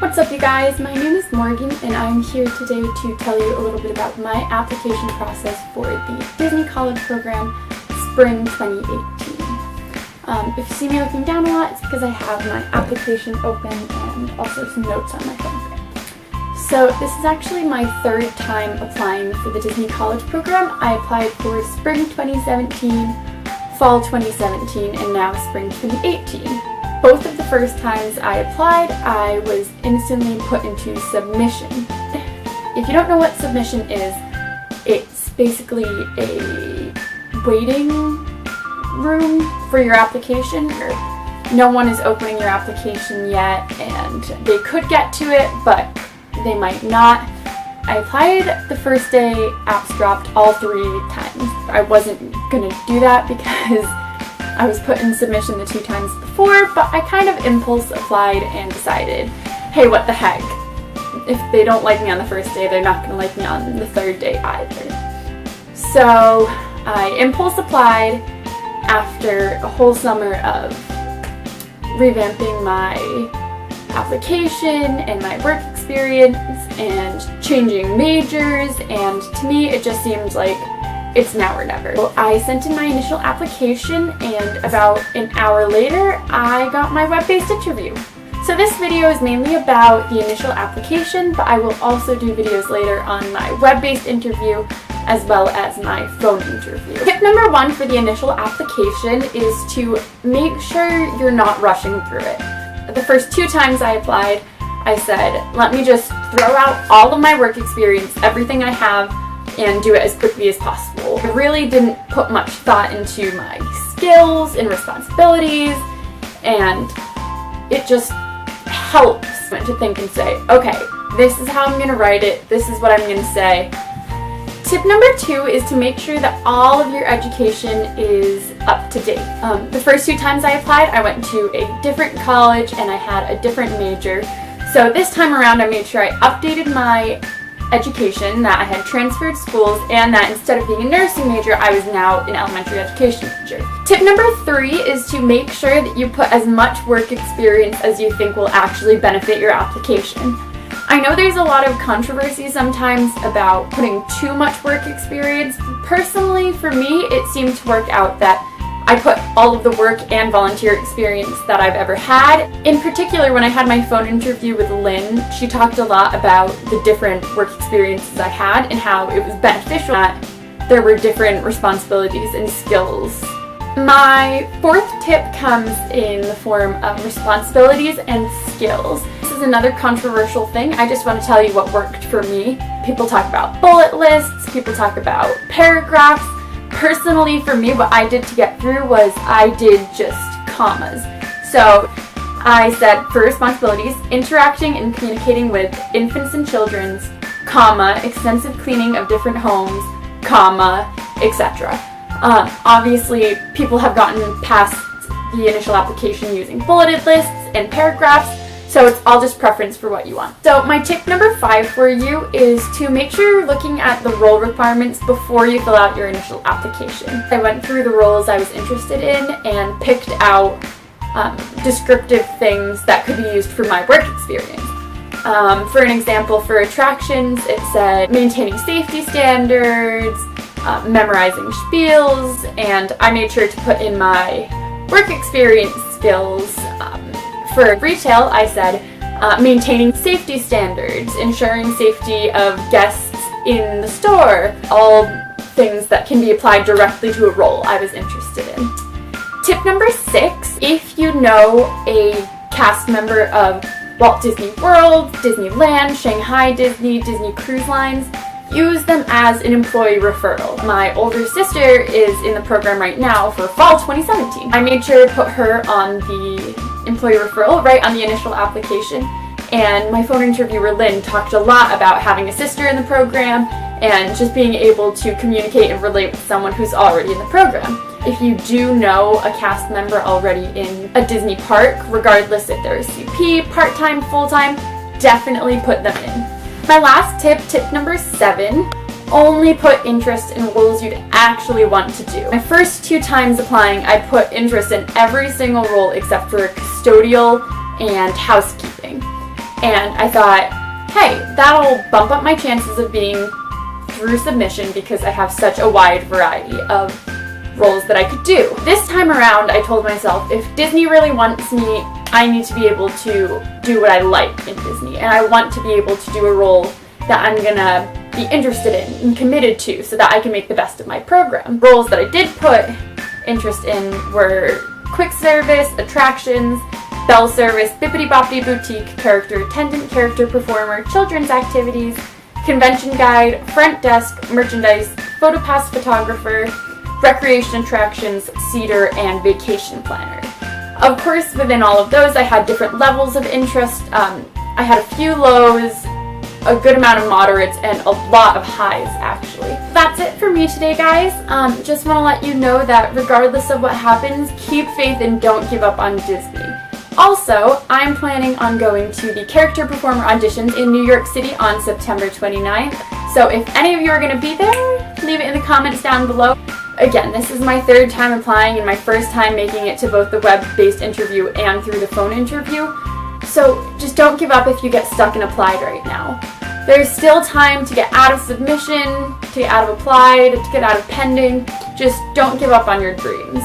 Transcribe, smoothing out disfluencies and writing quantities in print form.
What's up, you guys? My name is Morgan and I'm here today to tell you a little bit about my application process for the Disney College Program Spring 2018. If you see me looking down a lot, it's because I have my application open and also some notes on my phone. So this is actually my third time applying for the Disney College Program. I applied for Spring 2017, Fall 2017, and now Spring 2018. Both of the first times I applied, I was instantly put into submission. If you don't know what submission is, it's basically a waiting room for your application. No one is opening your application yet, and they could get to it, but they might not. I applied the first day, apps dropped all 3 times. I wasn't gonna do that because I was put in submission the 2 times before, but I kind of impulse applied and decided, hey, what the heck? If they don't like me on the first day, they're not going to like me on the 3rd day either. So I impulse applied after a whole summer of revamping my application and my work experience and changing majors, and to me it just seemed like it's now or never. So I sent in my initial application, and about an hour later, I got my web-based interview. So this video is mainly about the initial application, but I will also do videos later on my web-based interview as well as my phone interview. Tip number 1 for the initial application is to make sure you're not rushing through it. The first 2 times I applied, I said, let me just throw out all of my work experience, everything I have, and do it as quickly as possible. I really didn't put much thought into my skills and responsibilities, and it just helps to think and say, okay, this is how I'm going to write it, this is what I'm going to say. Tip number 2 is to make sure that all of your education is up to date. The first 2 times I applied, I went to a different college and I had a different major. So this time around I made sure I updated my education, that I had transferred schools, and that instead of being a nursing major, I was now an elementary education major. Tip number 3 is to make sure that you put as much work experience as you think will actually benefit your application. I know there's a lot of controversy sometimes about putting too much work experience. Personally, for me, it seemed to work out that I put all of the work and volunteer experience that I've ever had. In particular, when I had my phone interview with Lynn, she talked a lot about the different work experiences I had and how it was beneficial that there were different responsibilities and skills. My 4th tip comes in the form of responsibilities and skills. This is another controversial thing. I just want to tell you what worked for me. People talk about bullet lists, people talk about paragraphs. Personally, for me, what I did to get through was I did just commas. So I said, for responsibilities, interacting and communicating with infants and children, comma, extensive cleaning of different homes, comma, etc. Obviously, people have gotten past the initial application using bulleted lists and paragraphs, so it's all just preference for what you want. So my tip number 5 for you is to make sure you're looking at the role requirements before you fill out your initial application. I went through the roles I was interested in and picked out descriptive things that could be used for my work experience. For an example, for attractions, it said maintaining safety standards, memorizing spiels, and I made sure to put in my work experience skills. For retail, I said maintaining safety standards, ensuring safety of guests in the store, all things that can be applied directly to a role I was interested in. Tip number 6, if you know a cast member of Walt Disney World, Disneyland, Shanghai Disney, Disney Cruise Lines, use them as an employee referral. My older sister is in the program right now for Fall 2017. I made sure to put her on the employee referral right on the initial application, and my phone interviewer Lynn talked a lot about having a sister in the program and just being able to communicate and relate with someone who's already in the program. If you do know a cast member already in a Disney park, regardless if they're a CP, part-time, full-time, definitely put them in. My last tip, tip number 7, only put interest in roles you'd actually want to do. My first 2 times applying, I put interest in every single role except for custodial and housekeeping. and I thought, hey, that'll bump up my chances of being through submission because I have such a wide variety of roles that I could do. This time around, I told myself, if Disney really wants me, I need to be able to do what I like in Disney, and I want to be able to do a role that I'm gonna be interested in and committed to so that I can make the best of my program. Roles that I did put interest in were quick service, attractions, bell service, bippity boppity boutique, character attendant, character performer, children's activities, convention guide, front desk, merchandise, photopass photographer, recreation attractions, cedar, and vacation planner. Of course, within all of those, I had different levels of interest. I had a few lows, a good amount of moderates, and a lot of highs, actually. That's it for me today, guys. Just want to let you know that regardless of what happens, keep faith and don't give up on Disney. Also, I'm planning on going to the character performer auditions in New York City on September 29th. So if any of you are going to be there, leave it in the comments down below. Again, this is my third time applying and my first time making it to both the web-based interview and through the phone interview. So just don't give up if you get stuck and applied right now. There's still time to get out of submission, to get out of applied, to get out of pending. Just don't give up on your dreams.